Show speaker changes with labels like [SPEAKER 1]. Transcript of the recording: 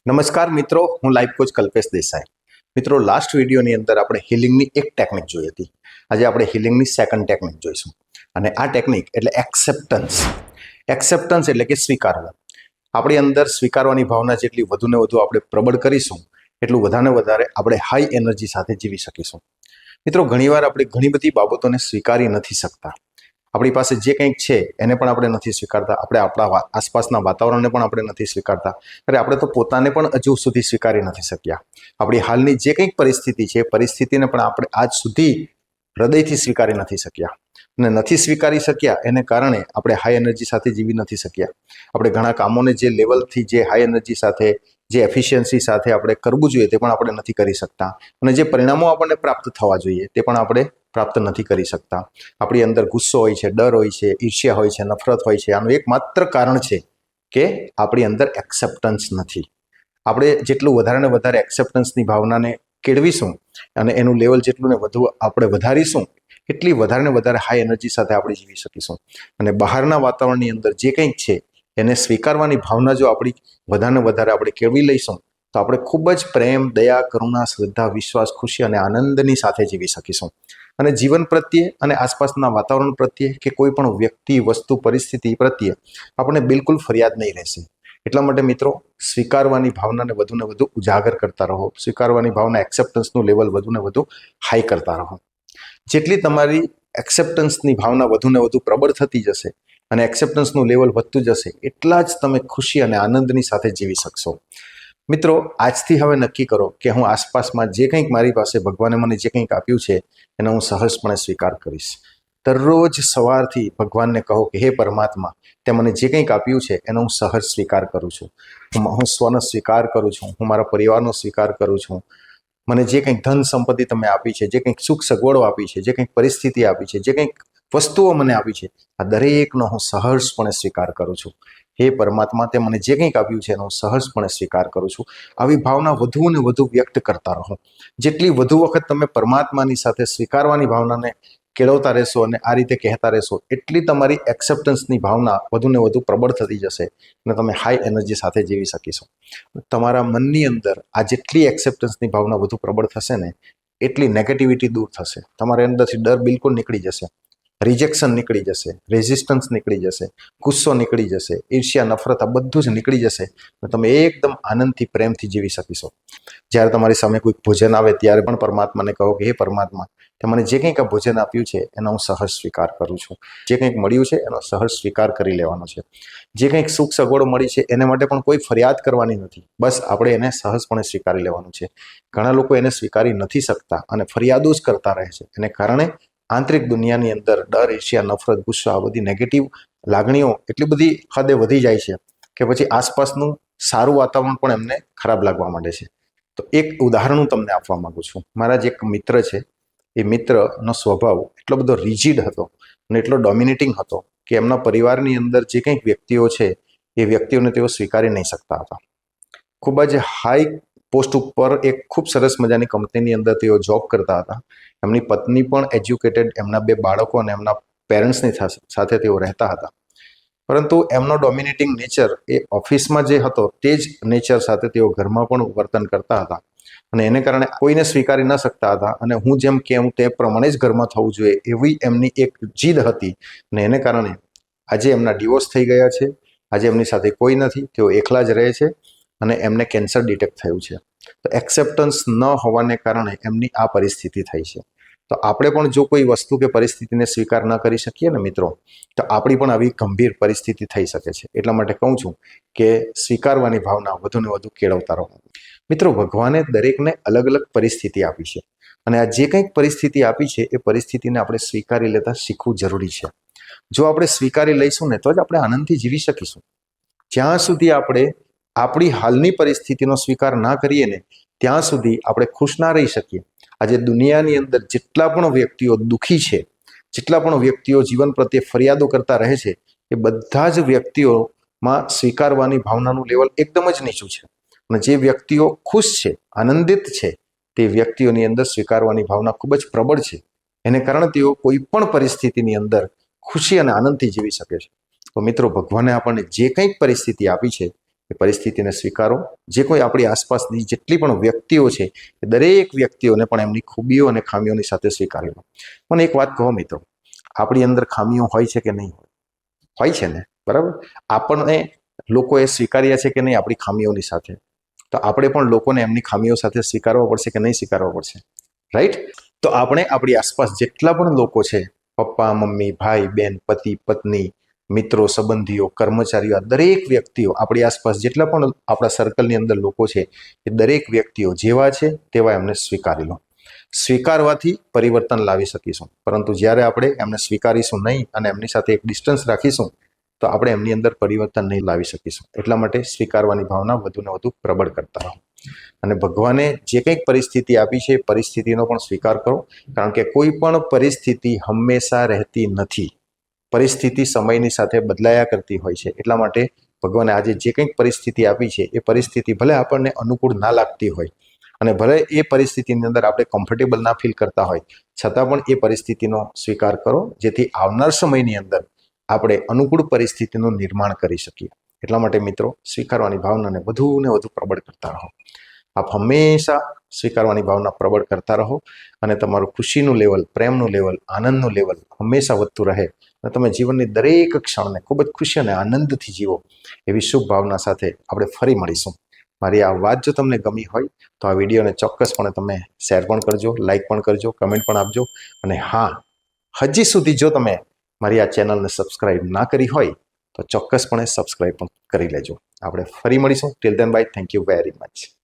[SPEAKER 1] નમસ્કાર મિત્રો, હું લાઈફ કોચ કલ્પેશ દેસાઈ. મિત્રો, લાસ્ટ વિડીયોની અંદર આપણે હિલિંગની એક ટેકનિક જોઈ હતી. આજે આપણે હિલિંગની સેકન્ડ ટેકનિક જોઈશું. અને આ ટેકનિક એટલે એક્સેપ્ટન્સ. એક્સેપ્ટન્સ એટલે કે સ્વીકારવું. આપણી અંદર સ્વીકારવાની ભાવના જેટલી વધુ ને વધુ આપણે પ્રબળ કરીશું એટલું વધારે આપણે હાઈ એનર્જી સાથે જીવી શકીશું. મિત્રો, ઘણીવાર આપણે ઘણી બધી બાબતોને સ્વીકારી નથી શકતા. આપણી પાસે જે કંઈક છે એને પણ આપણે નથી સ્વીકારતા. આપણે આપણા આસપાસના વાતાવરણને પણ આપણે નથી સ્વીકારતા. અરે, આપણે તો પોતાને પણ હજુ સુધી સ્વીકારી નથી શક્યા. આપણી હાલની જે કંઈક પરિસ્થિતિ છે એ પરિસ્થિતિને પણ આપણે આજ સુધી હૃદયથી સ્વીકારી નથી શક્યા. અને નથી સ્વીકારી શક્યા એને કારણે આપણે હાઈ એનર્જી સાથે જીવી નથી શક્યા. આપણે ઘણા કામોને જે લેવલથી, જે હાઈ એનર્જી સાથે, જે એફિશિયન્સી સાથે આપણે કરવું જોઈએ તે પણ આપણે નથી કરી શકતા. અને જે પરિણામો આપણને પ્રાપ્ત થવા જોઈએ તે પણ આપણે પ્રાપ્ત નથી કરી શકતા. આપણી અંદર ગુસ્સો હોય છે, ડર હોય છે, ઈર્ષ્યા હોય છે, નફરત હોય છે. આનું એકમાત્ર કારણ છે કે આપણી અંદર એક્સેપ્ટન્સ નથી. આપણે જેટલું વધારે ને વધારે એક્સેપ્ટન્સની ભાવનાને કેળવીશું અને એનું લેવલ જેટલું ને વધુ આપણે વધારીશું એટલી વધારે ને વધારે હાઈ એનર્જી સાથે આપણે જીવી શકીશું. અને બહારના વાતાવરણની અંદર જે કંઈક છે એને સ્વીકારવાની ભાવના જો આપણી વધારે આપણે કેળવી લઈશું તો આપણે ખૂબ જ પ્રેમ, દયા, કરુણા, શ્રદ્ધા, વિશ્વાસ, ખુશી અને આનંદની સાથે જીવી શકીશું. અને જીવન પ્રત્યે અને આસપાસના વાતાવરણ પ્રત્યે કે કોઈ પણ વ્યક્તિ, વસ્તુ, પરિસ્થિતિ પ્રત્યે આપણને બિલકુલ ફરિયાદ નહીં રહેશે. એટલા માટે મિત્રો, સ્વીકારવાની ભાવનાને વધુ ને વધુ ઉજાગર કરતા રહો. સ્વીકારવાની ભાવના, એક્સેપ્ટન્સનું લેવલ વધુ ને વધુ હાઈ કરતા રહો. જેટલી તમારી એક્સેપ્ટન્સની ભાવના વધુ ને વધુ પ્રબળ થતી જશે અને એક્સેપ્ટન્સનું લેવલ વધતું જશે એટલા જ તમે ખુશી અને આનંદની સાથે જીવી શકશો. મિત્રો, આજથી હવે નક્કી કરો કે હું આસપાસમાં જે કંઈક મારી પાસે ભગવાને મને જે કંઈક આપ્યું છે એનો હું સહજપણે સ્વીકાર કરીશ. દરરોજ સવારથી ભગવાનને કહો કે હે પરમાત્મા, તે મને જે કંઈક આપ્યું છે એનો હું સહજ સ્વીકાર કરું છું. હું સ્વનો સ્વીકાર કરું છું. હું મારા પરિવારનો સ્વીકાર કરું છું. મને જે કંઈક ધન સંપત્તિ તમે આપી છે, જે કંઈક સુખ સગવડો આપી છે, જે કંઈક પરિસ્થિતિ આપી છે, જે કંઈક વસ્તુઓ મને આપી છે, આ દરેકનો હું સહજપણે સ્વીકાર કરું છું. હે પરમાત્મા, તે મને જે કંઈક આપ્યું છે એનો હું સહજપણે સ્વીકાર કરું છું. આવી ભાવના વધુ ને વધુ વ્યક્ત કરતા રહો. જેટલી વધુ વખત તમે પરમાત્માની સાથે સ્વીકારવાની ભાવનાને કેળવતા રહેશો અને આ રીતે કહેતા રહેશો એટલી તમારી એક્સેપ્ટન્સની ભાવના વધુ ને વધુ પ્રબળ થતી જશે અને તમે હાઈ એનર્જી સાથે જીવી શકીશો. તમારા મનની અંદર આ જેટલી એક્સેપ્ટન્સની ભાવના વધુ પ્રબળ થશે ને એટલી નેગેટિવિટી દૂર થશે. તમારી અંદરથી ડર બિલકુલ નીકળી જશે, રિજેક્શન નીકળી જશે, રેઝિસ્ટન્સ નીકળી જશે, ગુસ્સો નીકળી જશે, ઈર્ષ્યા, નફરત આ બધું જ નીકળી જશે અને તમે એકદમ આનંદથી, પ્રેમથી જીવી શકીશો. જ્યારે તમારી સામે કોઈ ભોજન આવે ત્યારે પણ પરમાત્માને કહો કે હે પરમાત્મા, તે મને જે કંઈક આ ભોજન આપ્યું છે એનો હું સહજ સ્વીકાર કરું છું. જે કંઈક મળ્યું છે એનો સહજ સ્વીકાર કરી લેવાનો છે. જે કંઈક સુખ સગવડો મળી છે એને માટે પણ કોઈ ફરિયાદ કરવાની નથી. બસ આપણે એને સહજપણે સ્વીકારી લેવાનું છે. ઘણા લોકો એને સ્વીકારી નથી શકતા અને ફરિયાદો જ કરતા રહે છે. એને કારણે આંતરિક દુનિયાની અંદર ડર, ઈર્ષ્યા, નફરત, ગુસ્સો આ બધી નેગેટિવ લાગણીઓ એટલી બધી હદે વધી જાય છે કે પછી આસપાસનું સારું વાતાવરણ પણ એમને ખરાબ લાગવા માંડે છે. તો એક ઉદાહરણ હું તમને આપવા માંગુ છું. મારા જે એક મિત્ર છે એ મિત્રનો સ્વભાવ એટલો બધો રિજિડ હતો અને એટલો ડોમિનેટિંગ હતો કે એમના પરિવારની અંદર જે કંઈક વ્યક્તિઓ છે એ વ્યક્તિઓને તેઓ સ્વીકારી નહીં શકતા હતા. ખૂબ જ હાઈ પોસ્ટ ઉપર એક ખૂબ સરસ મજાની કંપનીની અંદર તેઓ જોબ કરતા હતા. એમની પત્ની પણ એજ્યુકેટેડ, એમના 2 બાળકો અને એમના પેરેન્ટ્સની સાથે તેઓ રહેતા હતા. પરંતુ એમનો ડોમિનેટિંગ નેચર એ ઓફિસમાં જે હતો તે જ નેચર સાથે તેઓ ઘરમાં પણ વર્તન કરતા હતા અને એને કારણે કોઈને સ્વીકારી ન શકતા હતા. અને હું જેમ કહું તે પ્રમાણે જ ઘરમાં થવું જોઈએ એવી એમની એક જીદ હતી અને એને કારણે આજે એમના ડિવોર્સ થઈ ગયા છે. આજે એમની સાથે કોઈ નથી, તેઓ એકલા જ રહે છે અને એમને કેન્સર ડિટેક્ટ થયું છે. તો એક્સેપ્ટન્સ ન હોવાને કારણે એમની આ પરિસ્થિતિ થઈ છે. તો આપણે પણ જો કોઈ વસ્તુ કે પરિસ્થિતિને સ્વીકાર ન કરી શકીએ ને મિત્રો, તો આપણી પણ આવી ગંભીર પરિસ્થિતિ થઈ શકે છે. એટલા માટે કહું છું કે સ્વીકારવાની ભાવના વધુ ને વધુ કેળવતા રહો. મિત્રો, ભગવાને દરેકને અલગ અલગ પરિસ્થિતિ આપી છે અને આ જે કંઈક પરિસ્થિતિ આપી છે એ પરિસ્થિતિને આપણે સ્વીકારી લેતા શીખવું જરૂરી છે. જો આપણે સ્વીકારી લઈશું ને તો જ આપણે આનંદથી જીવી શકીશું. જ્યાં સુધી આપણે આપણી હાલની પરિસ્થિતિનો સ્વીકાર ના કરીએ ને ત્યાં સુધી આપણે ખુશ ના રહી શકીએ. આજે દુનિયાની અંદર જેટલા પણ વ્યક્તિઓ દુઃખી છે, જેટલા પણ વ્યક્તિઓ જીવન પ્રત્યે ફરિયાદો કરતા રહે છે, એ બધા જ વ્યક્તિઓમાં સ્વીકારવાની ભાવનાનું લેવલ એકદમ જ નીચું છે. અને જે વ્યક્તિઓ ખુશ છે, આનંદિત છે, તે વ્યક્તિઓની અંદર સ્વીકારવાની ભાવના ખૂબ જ પ્રબળ છે. એને કારણે તેઓ કોઈ પણ પરિસ્થિતિની અંદર ખુશી અને આનંદથી જીવી શકે છે. તો મિત્રો, ભગવાને આપણને જે કંઈક પરિસ્થિતિ આપી છે એ પરિસ્થિતિને સ્વીકારો. જે કોઈ આપણી આસપાસની જેટલી પણ વ્યક્તિઓ છે એ દરેક વ્યક્તિઓને પણ એમની ખૂબીઓ અને ખામીઓની સાથે સ્વીકારી લો. મને એક વાત કહો મિત્રો, આપણી અંદર ખામીઓ હોય છે કે નહીં હોય છે ને? બરાબર. આપણને લોકોએ સ્વીકાર્યા છે કે નહીં આપણી ખામીઓની સાથે? તો આપણે પણ લોકોને એમની ખામીઓ સાથે સ્વીકારવા પડશે કે નહીં સ્વીકારવા પડશે? રાઈટ. તો આપણે આપણી આસપાસ જેટલા પણ લોકો છે, પપ્પા મમ્મી ભાઈ બહેન પતિ પત્ની મિત્રો સંબંધીઓ કર્મચારીઓ, દરેક વ્યક્તિઓ આપણી આસપાસ જેટલા પણ આપણા સર્કલની અંદર લોકો છે એ દરેક વ્યક્તિઓ જેવા છે તેવા એમને સ્વીકારી લો. સ્વીકારવાથી પરિવર્તન લાવી શકીશું, પરંતુ જ્યારે આપણે એમને સ્વીકારીશું નહીં અને એમની સાથે એક ડિસ્ટન્સ રાખીશું તો આપણે એમની અંદર પરિવર્તન નહીં લાવી શકીશું. એટલા માટે સ્વીકારવાની ભાવના વધુને વધુ પ્રબળ કરતા રહો. અને ભગવાને જે કંઈક પરિસ્થિતિ આપી છે એ પરિસ્થિતિનો પણ સ્વીકાર કરો, કારણ કે કોઈ પણ પરિસ્થિતિ હંમેશા રહેતી નથી. પરિસ્થિતિ સમયની સાથે બદલાયા કરતી હોય છે. એટલા માટે ભગવાને આજે જે કંઈક પરિસ્થિતિ આપી છે એ પરિસ્થિતિ ભલે આપણને અનુકૂળ ના લાગતી હોય અને ભલે એ પરિસ્થિતિની અંદર આપણે કમ્ફર્ટેબલ ના ફીલ કરતા હોય, છતાં પણ એ પરિસ્થિતિનો સ્વીકાર કરો, જેથી આવનાર સમયની અંદર આપણે અનુકૂળ પરિસ્થિતિનું નિર્માણ કરી શકીએ. એટલા માટે મિત્રો, સ્વીકારવાની ભાવનાને વધુ ને વધુ પ્રબળ કરતા રહો. આપ હંમેશા સ્વીકારવાની ભાવના પ્રબળ કરતા રહો અને તમારું ખુશીનું લેવલ, પ્રેમનું લેવલ, આનંદનું લેવલ હંમેશા વધતું રહે અને તમે જીવનની દરેક ક્ષણને ખૂબ જ ખુશી અને આનંદથી જીવો, એવી શુભ ભાવના સાથે આપણે ફરી મળીશું. મારી આ વાત જો તમને ગમી હોય તો આ વિડીયોને ચોક્કસપણે તમે શેર પણ કરજો, લાઈક પણ કરજો, કમેન્ટ પણ આપજો. અને હા, હજી સુધી જો તમે મારી આ ચેનલને સબસ્ક્રાઈબ ના કરી હોય તો ચોક્કસપણે સબસ્ક્રાઈબ પણ કરી લેજો. આપણે ફરી મળીશું. Till then by. Thank you very much.